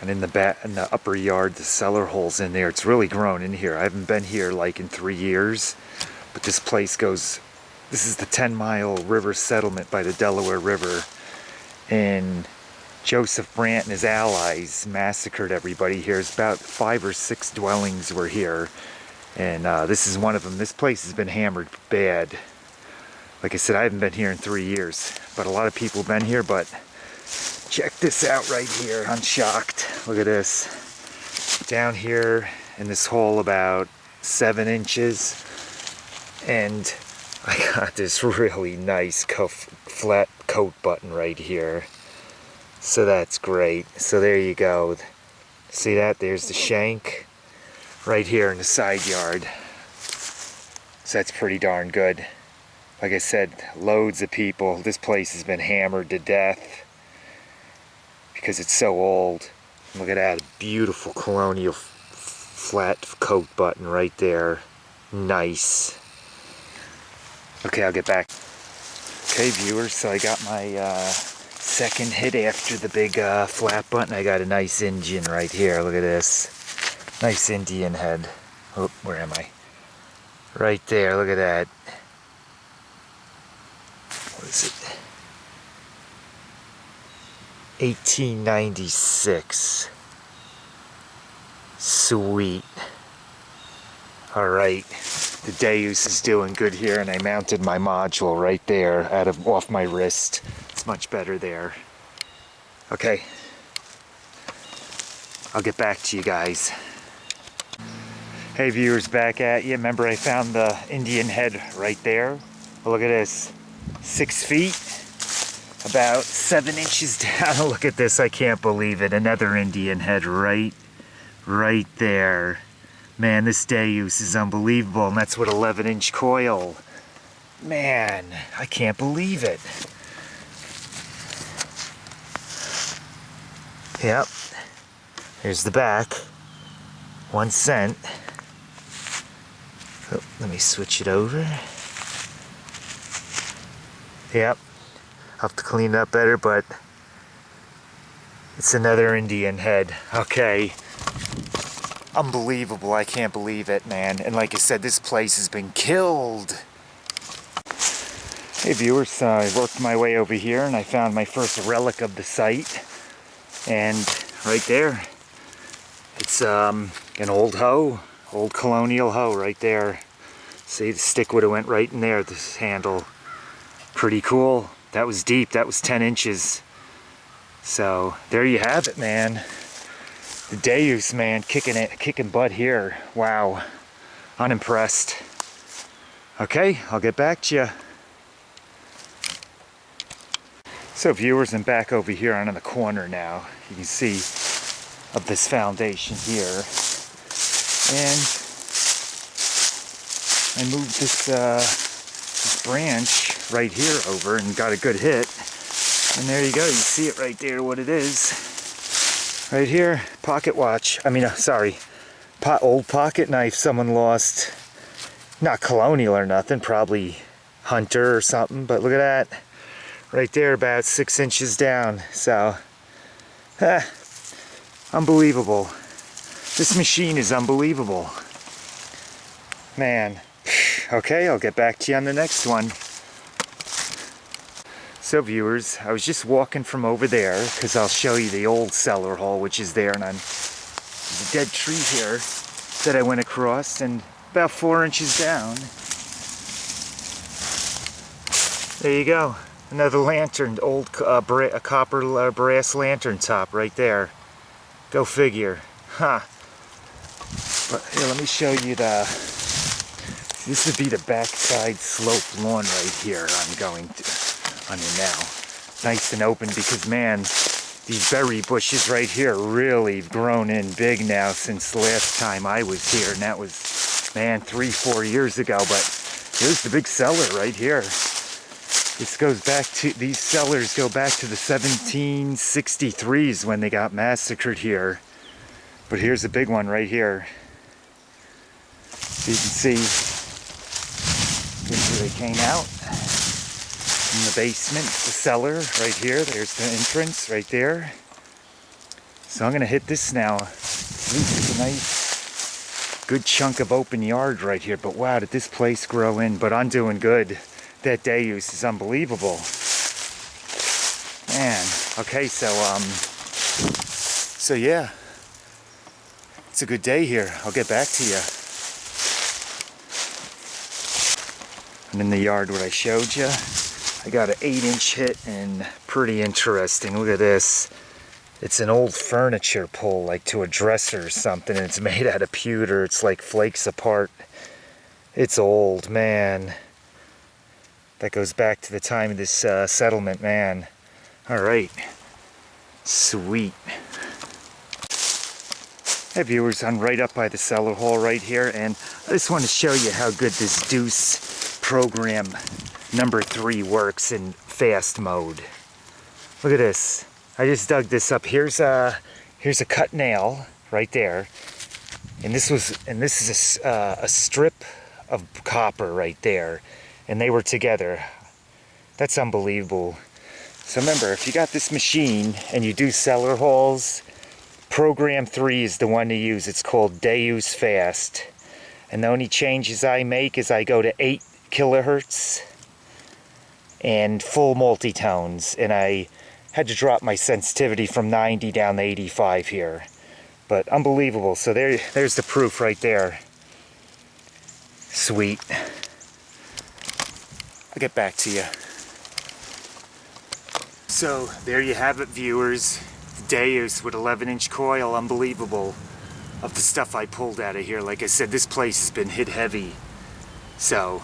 And in the upper yard, the cellar hole's in there. It's really grown in here. I haven't been here like in 3 years, but this place goes, this is the 10-mile river settlement by the Delaware River. And Joseph Brant and his allies massacred everybody here. It's about 5 or 6 dwellings were here. And this is one of them. This place has been hammered bad. Like I said, I haven't been here in 3 years, but a lot of people have been here. But check this out right here. I'm shocked. Look at this. Down here in this hole about 7 inches. And I got this really nice flat coat button right here. So that's great. So there you go. See that? There's the shank right here in the side yard. So that's pretty darn good. Like I said, loads of people. This place has been hammered to death because it's so old. Look at that, beautiful Colonial flat coat button right there. Nice. Okay, I'll get back. Okay, viewers, so I got my second hit after the big flat button. I got a nice Indian right here. Look at this. Nice Indian head. Oh, where am I? Right there, look at that. What is it? 1896. Sweet. Alright, the Deus is doing good here, and I mounted my module right there off my wrist. It's much better there. Okay, I'll get back to you guys. Hey viewers, back at you. Remember I found the Indian head right there? Well, look at this. 6 feet, about 7 inches down. Look at this, I can't believe it. Another Indian head right there. Man, this Deus is unbelievable, and that's with 11-inch coil. Man, I can't believe it. Yep, here's the back. 1 cent. Oh, let me switch it over. Yep, I'll have to clean it up better, but it's another Indian head. Okay, unbelievable. I can't believe it, man. And like I said, this place has been killed. Hey viewers, I worked my way over here and I found my first relic of the site. And right there, it's an old hoe, old Colonial hoe right there. See, the stick would have went right in there, this handle. Pretty cool. That was deep, that was 10 inches. So there you have it, man. The Deus, man, kicking butt here. Wow, unimpressed. Okay, I'll get back to you. So viewers, I'm back over here on the corner now. You can see of this foundation here. And I moved this branch right here over and got a good hit. And there you go, you see it right there, what it is. Right here, pocket watch. I mean, sorry, old pocket knife someone lost. Not Colonial or nothing, probably Hunter or something, but look at that. Right there, about 6 inches down. So, unbelievable. This machine is unbelievable. Man. Okay, I'll get back to you on the next one. So viewers, I was just walking from over there, because I'll show you the old cellar hole, which is there, and there's a dead tree here that I went across, and about 4 inches down. There you go. Another lantern, old copper brass lantern top right there. Go figure. Huh. But here, let me show you this would be the backside slope lawn right here I'm going on it now. Nice and open because, man, these berry bushes right here really grown in big now since the last time I was here. And that was, man, 3-4 years ago. But here's the big cellar right here. This goes back to, these cellars go back to the 1763s when they got massacred here. But here's a big one right here. So you can see, here's where they came out. In the basement, the cellar right here. There's the entrance right there. So I'm gonna hit this now. It's a nice, good chunk of open yard right here. But wow, did this place grow in? But I'm doing good. That Deus is unbelievable. Man, okay, so yeah. It's a good day here. I'll get back to you. I'm in the yard where I showed you. I got an 8-inch hit and pretty interesting. Look at this. It's an old furniture pole, like to a dresser or something, and it's made out of pewter. It's like flakes apart. It's old, man. That goes back to the time of this settlement, man. All right. Sweet. Hey viewers, I'm right up by the cellar hole right here, and I just want to show you how good this Deus program number 3 works in fast mode. Look at this. I just dug this up. Here's a cut nail right there, and this is a strip of copper right there, and they were together. That's unbelievable. So remember, if you got this machine and you do cellar holes, program 3 is the one to use. It's called Deus Fast, and the only changes I make is I go to 8 kilohertz and full multi-tones, and I had to drop my sensitivity from 90 down to 85 here. But unbelievable. So there's the proof right there. Sweet. I'll get back to you. So there you have it, viewers. Deus with 11-inch coil. Unbelievable. Of the stuff I pulled out of here. Like I said, this place has been hit heavy. So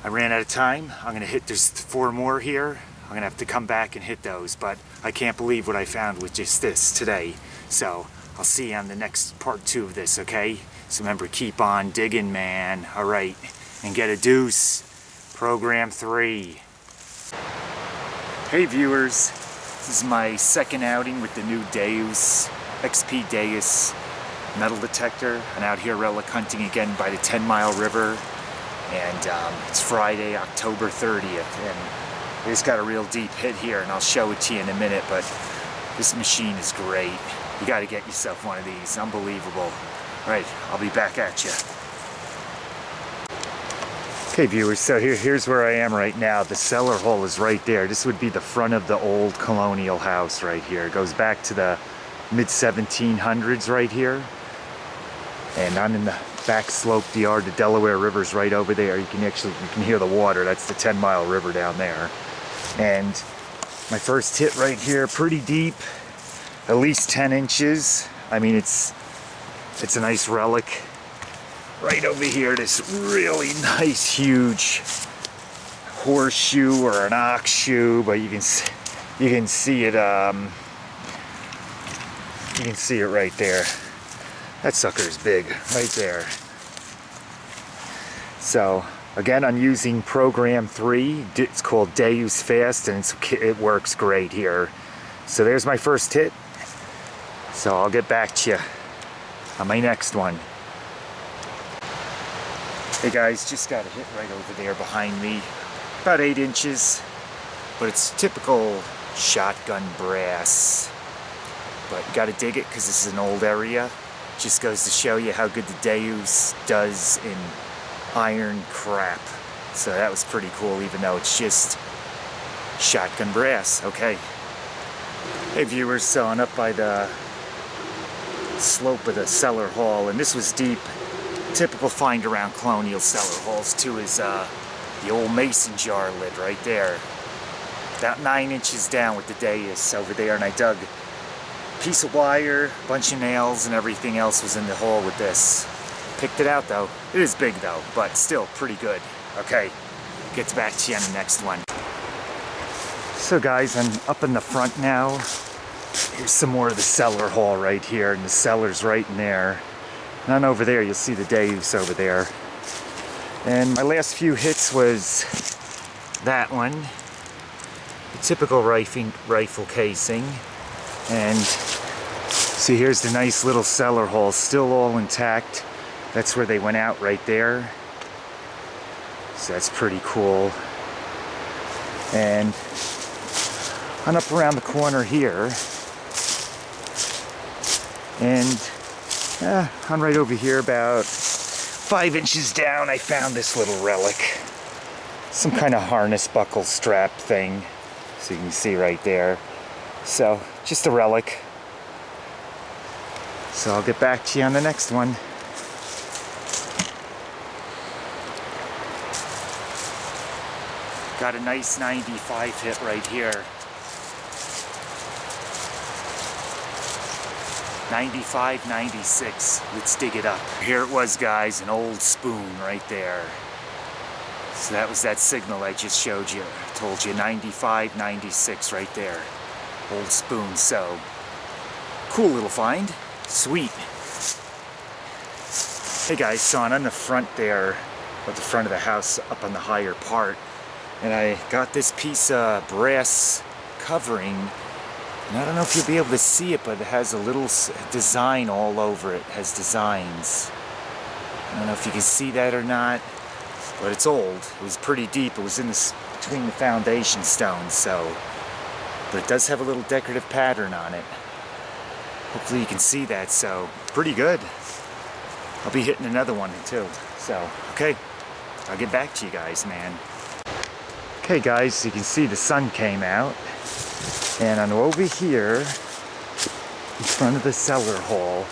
I ran out of time. I'm gonna hit, there's 4 more here. I'm gonna have to come back and hit those, but I can't believe what I found with just this today. So I'll see you on the next part 2 of this, okay? So remember, keep on digging, man. All right, and get a Deus program 3. Hey viewers, this is my second outing with the new Deus, XP Deus metal detector. I'm out here relic hunting again by the 10 Mile River, and it's Friday, October 30th, and I just got a real deep hit here, and I'll show it to you in a minute, but this machine is great. You got to get yourself one of these. Unbelievable. All right, I'll be back at you. Okay viewers, so here's where I am right now. The cellar hole is right there. This would be the front of the old Colonial house right here. It goes back to the mid-1700s right here. And I'm in the back sloped yard. The Delaware River's right over there. You can hear the water. That's the 10 Mile River down there. And my first hit right here, pretty deep, at least 10 inches. I mean, it's a nice relic. Right over here, this really nice, huge horseshoe or an ox shoe, but you can see it. You can see it right there. That sucker's big, right there. So again, I'm using program 3. It's called Deus Fast, and it works great here. So there's my first hit. So I'll get back to you on my next one. Hey guys, just got a hit right over there behind me. About 8 inches, but it's typical shotgun brass. But you gotta dig it because this is an old area. Just goes to show you how good the Deus does in iron crap. So that was pretty cool, even though it's just shotgun brass. Okay. Hey viewers, so I'm up by the slope of the cellar hall, and this was deep. Typical find around Colonial cellar halls too is the old mason jar lid right there. About 9 inches down with the Deus over there, and I dug a piece of wire, a bunch of nails, and everything else was in the hole with this. Picked it out though. It is big though, but still pretty good. Okay, gets back to you on the next one. So guys, I'm up in the front now. Here's some more of the cellar hall right here, and the cellar's right in there. And on over there, you'll see the Deus over there. And my last few hits was that one, the typical rifle casing. And see, here's the nice little cellar hole, still all intact. That's where they went out right there. So that's pretty cool. And on up around the corner here, And on right over here, about 5 inches down, I found this little relic. Some kind of harness buckle strap thing. So you can see right there. So, just a relic. So I'll get back to you on the next one. Got a nice 95 hit right here. 95, 96. Let's dig it up. Here it was, guys, an old spoon right there. So that was that signal I just showed you. I told you 95, 96 right there. Old spoon. So cool little find. Sweet. Hey guys, so on the front there, at the front of the house, up on the higher part, and I got this piece of brass covering, and I don't know if you'll be able to see it, but it has a little design all over it. It has designs. I don't know if you can see that or not, but it's old. It was pretty deep. It was in between the foundation stones, so, but it does have a little decorative pattern on it. Hopefully you can see that, so pretty good. I'll be hitting another one too. So, okay, I'll get back to you guys, man. Okay guys, so you can see the sun came out, and I'm over here in front of the cellar hall,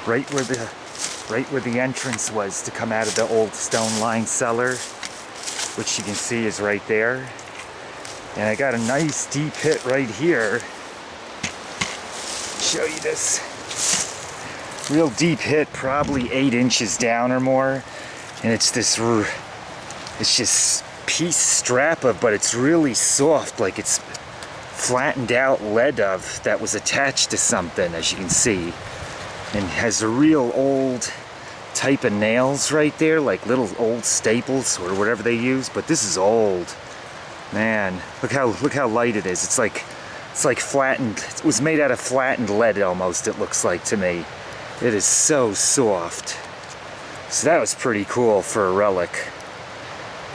right where the entrance was to come out of the old stone-lined cellar, which you can see is right there. And I got a nice deep hit right here. Show you this real deep hit, probably 8 inches down or more, and it's just piece strap of, but it's really soft, like it's flattened out lead that was attached to something, as you can see, and has a real old type of nails right there, like little old staples or whatever they use. But this is old, man. Look how light it is. It's like flattened. It was made out of flattened lead almost, it looks like to me. It is so soft. So that was pretty cool for a relic.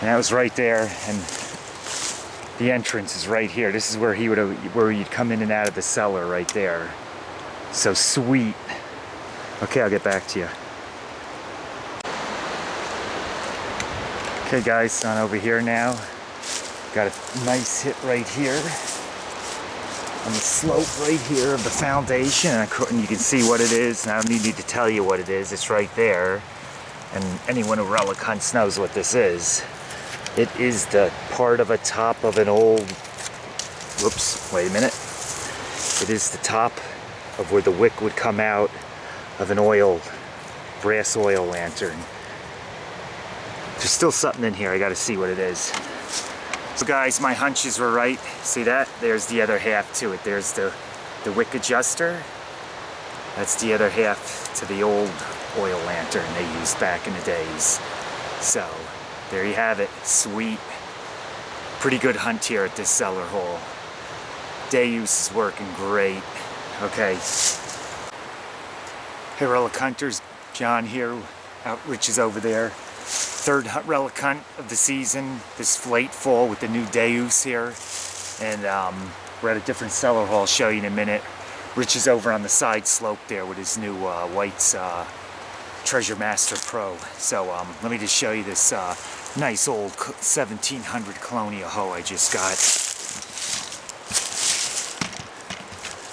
And that was right there, and the entrance is right here. This is where you'd come in and out of the cellar right there. So sweet. Okay, I'll get back to you. Okay guys, on over here now. Got a nice hit right here on the slope right here of the foundation, and you can see what it is, and I don't need to tell you what it is. It's right there, and anyone who relic hunts knows what this is. It is the part of a top of an old, whoops, wait a minute. It is the top of where the wick would come out of an brass oil lantern. There's still something in here, I gotta see what it is. So guys, my hunches were right. See that? There's the other half to it. There's the wick adjuster. That's the other half to the old oil lantern they used back in the days. So, there you have it. Sweet. Pretty good hunt here at this cellar hole. Deus is working great. Okay. Hey relic hunters, John here, Rich is over there. Third relic hunt of the season, this late fall with the new Deus here. And we're at a different cellar hole, I'll show you in a minute. Rich is over on the side slope there with his new White's Treasure Master Pro. So let me just show you this nice old 1700 Colonial hoe I just got.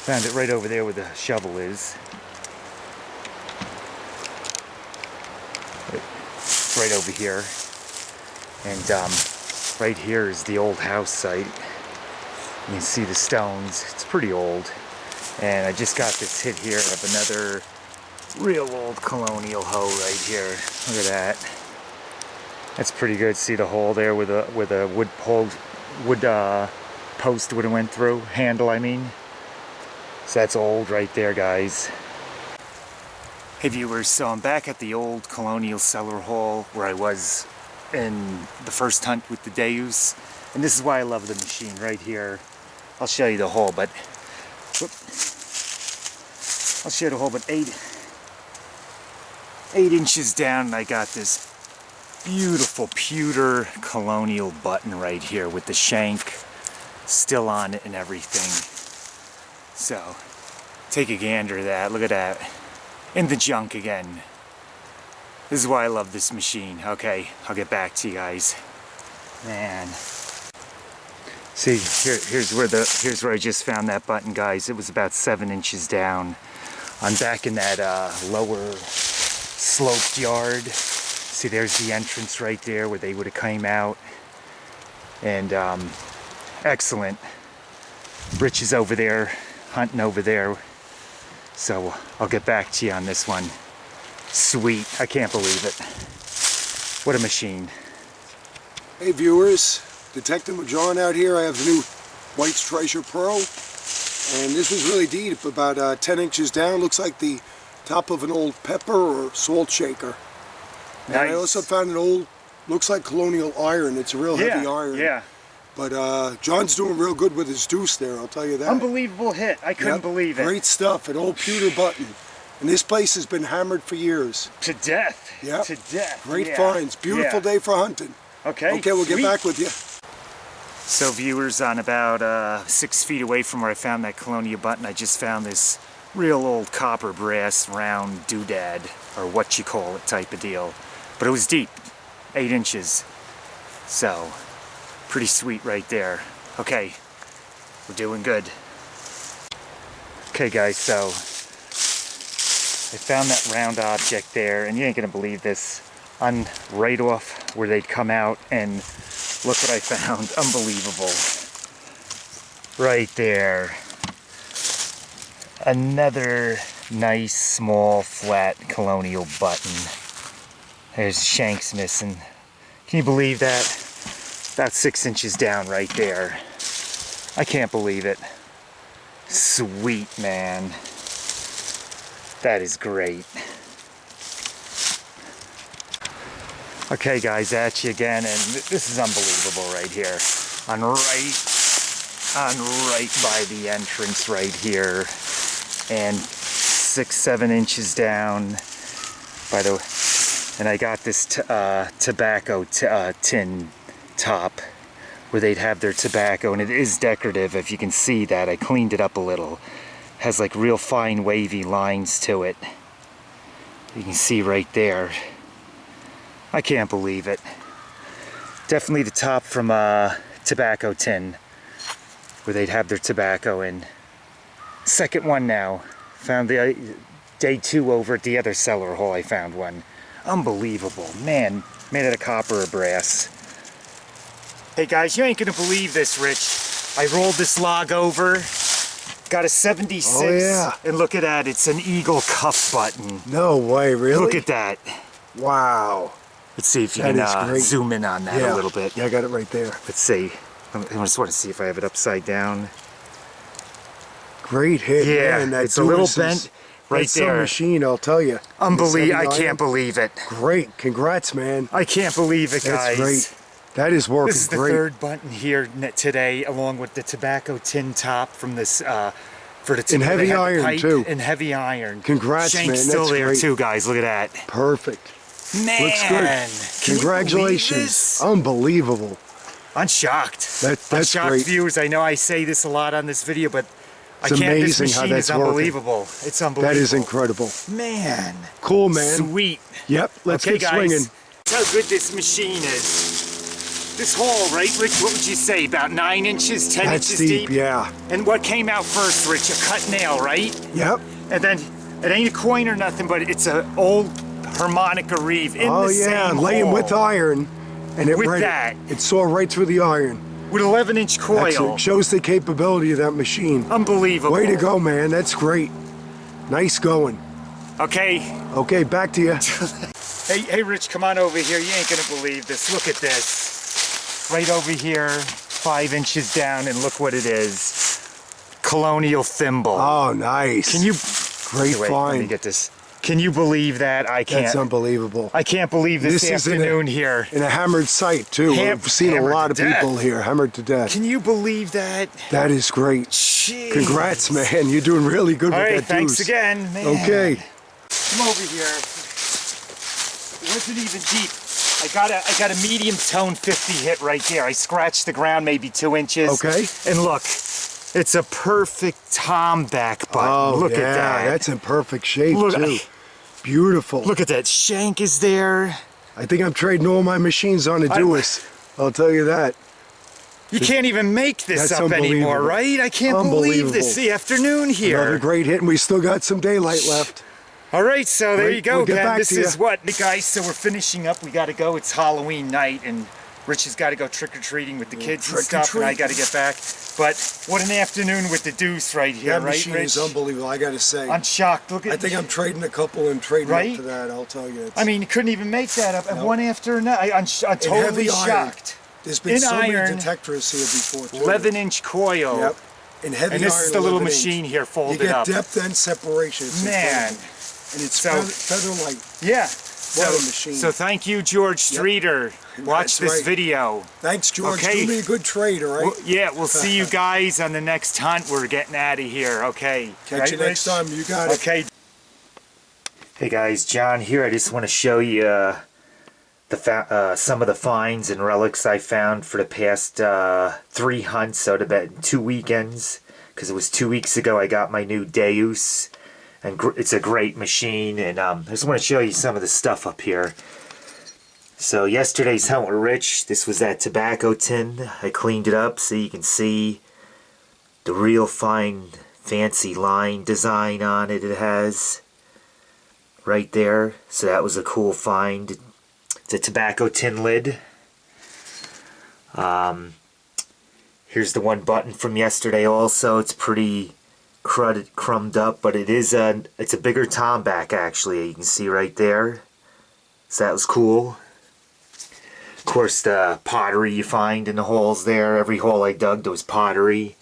Found it right over there where the shovel is. Right over here, and right here is the old house site. You can see the stones. It's pretty old, and I just got this hit here of another real old Colonial hoe right here. Look at that. That's pretty good. See the hole there where the wood post would have went through, handle I mean. So that's old right there, guys. Hey viewers, so I'm back at the old Colonial cellar hole where I was in the first hunt with the Deus, and this is why I love the machine right here. I'll show you the hole, but I'll show you the hole, but 8 inches down, and I got this beautiful pewter Colonial button right here with the shank still on it and everything. So Take a gander at that. Look at that. In the junk again. This is why I love this machine. Okay, I'll get back to you guys. Man. See, here's where I just found that button, guys. It was about 7 inches down. I'm back in that lower sloped yard. See, there's the entrance right there where they would have came out. And excellent. Rich is over there, hunting over there. So I'll get back to you on this one. Sweet, I can't believe it. What a machine. Hey viewers, Detective John out here. I have the new White's Treasure Pro. And this was really deep, about 10 inches down. Looks like the top of an old pepper or salt shaker. And Nice. I also found an old, looks like Colonial iron. It's a real heavy iron. Yeah. But John's doing real good with his deuce there, I'll tell you that. Unbelievable hit. I couldn't believe it. Great stuff, an old pewter button. And this place has been hammered for years. To death. Yep. To death. Great finds. Beautiful day for hunting. Okay. Okay, we'll sweet. get back with you. So viewers, on about 6 feet away from where I found that Colonial button, I just found this real old copper brass round doodad, or what you call it type of deal. But it was deep, 8 inches. So, pretty sweet right there. Okay, we're doing good. Okay guys, so I found that round object there, and you ain't gonna believe this. On right off where they'd come out, and look what I found. Unbelievable. Right there. Another nice, small, flat Colonial button. There's shanks missing. Can you believe that? About 6 inches down right there. I can't believe it. Sweet, man. That is great. Okay guys, at you again, and this is unbelievable right here. On right by the entrance right here, and 6-7 inches down. By the way, and I got this tobacco tin top where they'd have their tobacco, and it is decorative. If you can see that, I cleaned it up a little. Has like real fine wavy lines to it. You can see right there. I can't believe it. Definitely the top from a tobacco tin where they'd have their tobacco in. Second one now. Found the day 2 over at the other cellar hole. I found one. Unbelievable. Man, made out of copper or brass. Hey guys, you ain't gonna believe this, Rich. I rolled this log over. Got a 76. Oh yeah. And look at that. It's an eagle cuff button. No way, really? Look at that. Wow. Let's see if you That is can great. zoom in on that a little bit. Yeah, I got it right there. Let's see. I just want to see if I have it upside down. Great hit, Yeah, man. That it's a little Deus bent right that's there. some machine, I'll tell you. Unbelievable. I This heavy can't iron. believe it. Great. Congrats, man. I can't believe it, guys. That's great. That is working This is the great. third button here today, along with the tobacco tin top from this, for the In heavy they had the iron, pipe too. In heavy iron. Congrats, Shank's man. still That's there great. too, guys. Look at that. Perfect. Man, Looks good. can you believe Congratulations. this? Unbelievable. I'm shocked. That's I'm shocked, great. viewers. I know I say this a lot on this video, but It's I can't. This amazing how machine that's is working. unbelievable. It's unbelievable. That is incredible. Man. Cool, man. Sweet. Yep, let's Okay, get guys. swinging. That's how good this machine is. This hole, right, Rich? What would you say? About 9 inches, 10 That's inches deep, yeah. And what came out first, Rich? A cut nail, right? Yep. And then it ain't a coin or nothing, but it's an old harmonica reeve in Oh the yeah, same laying hole with iron. And it With read that. It saw right through the iron. with 11-inch coil. Excellent. Shows the capability of that machine. Unbelievable. Way to go, man. That's great. Nice going. Okay. Okay, back to you. Hey, Rich, come on over here. You ain't gonna believe this. Look at this. Right over here, 5 inches down, and look what it is. Colonial thimble. Oh, nice. Can you... Great Wait, find. let me get this. Can you believe that? I can't. That's unbelievable. I can't believe this is in afternoon here. In a hammered site, too. We've seen a hammered lot of to death. people here hammered to death. Can you believe that? That is great. Jeez. Congrats, man. You're doing really good All with right, that thanks deuce. again, man. Okay. Come over here. It wasn't even deep. I got a medium tone 50 hit right there. I scratched the ground maybe 2 inches. Okay. And look, It's a perfect tomback button. Oh, Look yeah, at that. that's in perfect shape, Look, too. Beautiful. Look at that. Shank is there. I think I'm trading all my machines on the Deus. I'll tell you that. You can't even make this That's up anymore, unbelievable. right? I can't believe this afternoon here. Another great hit, and we still got some daylight left. All right, so there you go, We'll get Ken. back This to is ya. what, guys, so we're finishing up. We got to go. It's Halloween night, and Rich has got to go trick-or-treating with the kids and stuff, and I got to get back. But what an afternoon with the Deuce right here, That right, machine Rich? is unbelievable, I gotta say. I'm shocked. Look at I think I'm trading a couple and trading Right? up to that, I'll tell you. I mean, you couldn't even make that up. And Nope. one after another. I'm totally heavy iron. shocked. There's been in so iron, many detectors here before, too. 11-inch coil. Yep. In heavy And this iron, is the little 11 machine inch. here folded You get up. depth and separation. It's Man. incredible. And it's So- feather light. Yeah. What So, a machine. so thank you, George Streeter. Watch That's this right. video. Thanks, George. Okay. Do me a good trade, all right? Well, yeah, we'll see you guys on the next hunt. We're getting out of here. Okay. Catch Right, you next Rich? time. You got it. Okay. Hey guys, John here. I just want to show you some of the finds and relics I found for the past 3 hunts, so about 2 weekends, because it was 2 weeks ago I got my new Deus, and it's a great machine, and I just want to show you some of the stuff up here. So yesterday's hunt with Rich, this was that tobacco tin. I cleaned it up so you can see the real fine fancy line design on it has right there. So that was a cool find. It's a tobacco tin lid. Here's the one button from yesterday also. It's pretty crumbed up, but it's a bigger tomback actually. You can see right there. So that was cool. Of course, the pottery you find in the holes there. Every hole I dug, there was pottery.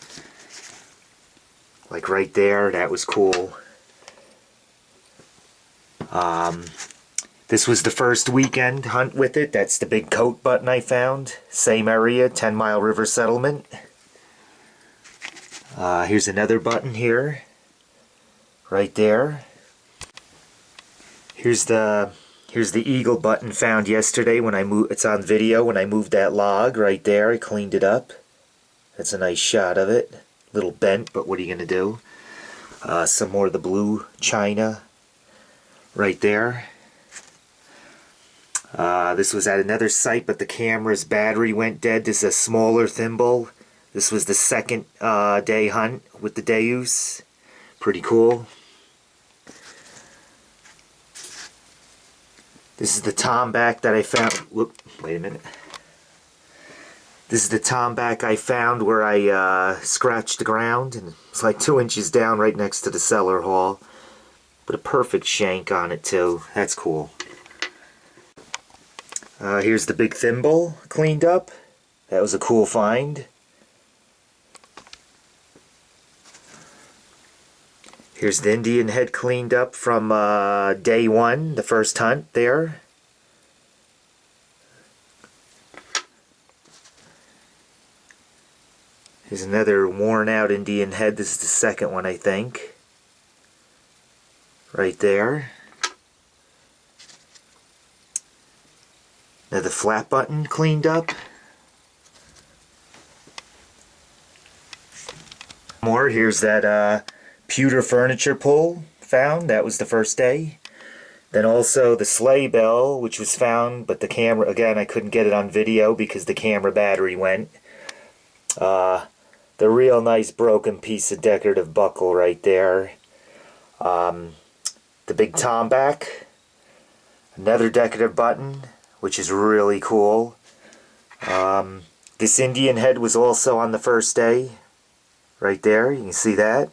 Like right there, that was cool. This was the first weekend hunt with it. That's the big coat button I found. Same area, 10 Mile River Settlement. Here's another button here. Right there. Here's the eagle button found yesterday when I moved. It's on video when I moved that log right there. I cleaned it up. That's a nice shot of it. A little bent, but what are you going to do? Some more of the blue china right there. This was at another site, but the camera's battery went dead. This is a smaller thimble. This was the second day hunt with the Deus. Pretty cool. This is the tomback that I found. Whoop, wait a minute. This is the tomback I found where I scratched the ground, and it's like 2 inches down right next to the cellar hall. But a perfect shank on it too. That's cool. Here's the big thimble cleaned up. That was a cool find. Here's the Indian head cleaned up from day 1, the first hunt there. Here's another worn out Indian head. This is the second one, I think. Right there. Another flat button cleaned up. More. Here's that pewter furniture pull found. That was the first day. Then also the sleigh bell, which was found, but the camera, again, I couldn't get it on video because the camera battery went. The real nice broken piece of decorative buckle right there. The big tomback. Another decorative button, which is really cool. This Indian head was also on the first day. Right there, you can see that.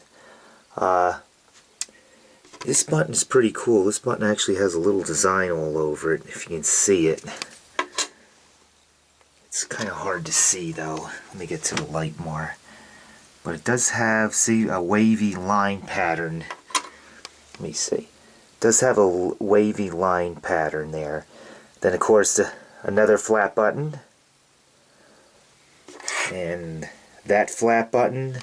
This button is pretty cool. This button actually has a little design all over it, if you can see it. It's kind of hard to see though. Let me get to the light more. But it does have, see, a wavy line pattern. Let me see. It does have a wavy line pattern there. Then of course another flat button. And that flat button.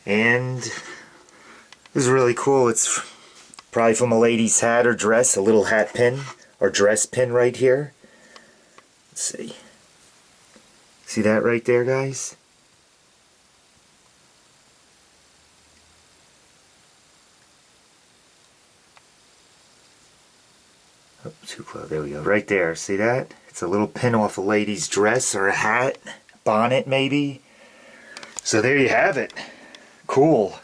And this is really cool. It's probably from a lady's hat or dress, a little hat pin or dress pin right here. Let's see. See that right there, guys? too close. There we go. Right there. See that? It's a little pin off a lady's dress or a hat, bonnet maybe. So there you have it. Cool.